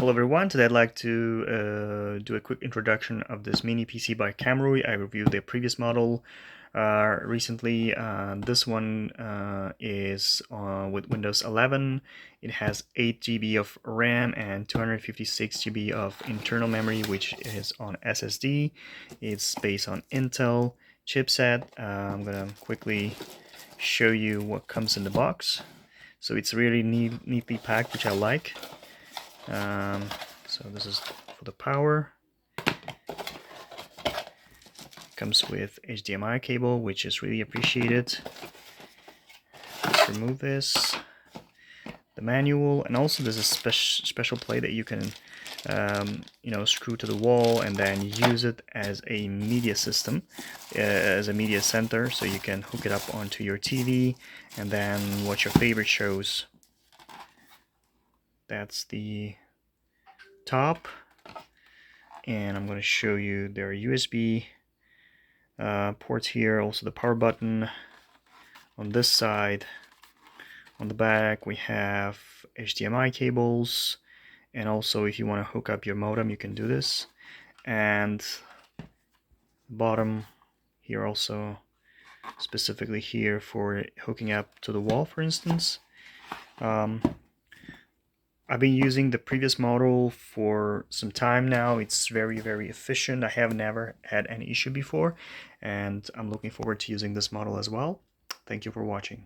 Hello everyone, today I'd like to do a quick introduction of this mini PC by KAMRUI. I reviewed their previous model recently. This one is with Windows 11. It has 8 GB of RAM and 256 GB of internal memory, which is on SSD. It's based on Intel chipset. I'm gonna quickly show you what comes in the box. So it's really neatly packed, which I like. So this is for the power. Comes with HDMI cable, which is really appreciated. Let's remove this. The manual, and also there's a special plate that you can screw to the wall and then use it as a media system, as a media center, so you can hook it up onto your TV and then watch your favorite shows. That's the top, and I'm going to show you their USB ports here, also the power button on this side. On the back we have HDMI cables, and also if you want to hook up your modem you can do this. And bottom here also, specifically here for hooking up to the wall, for instance. I've been using the previous model for some time now. It's very efficient. I have never had any issue before, and I'm looking forward to using this model as well. Thank you for watching.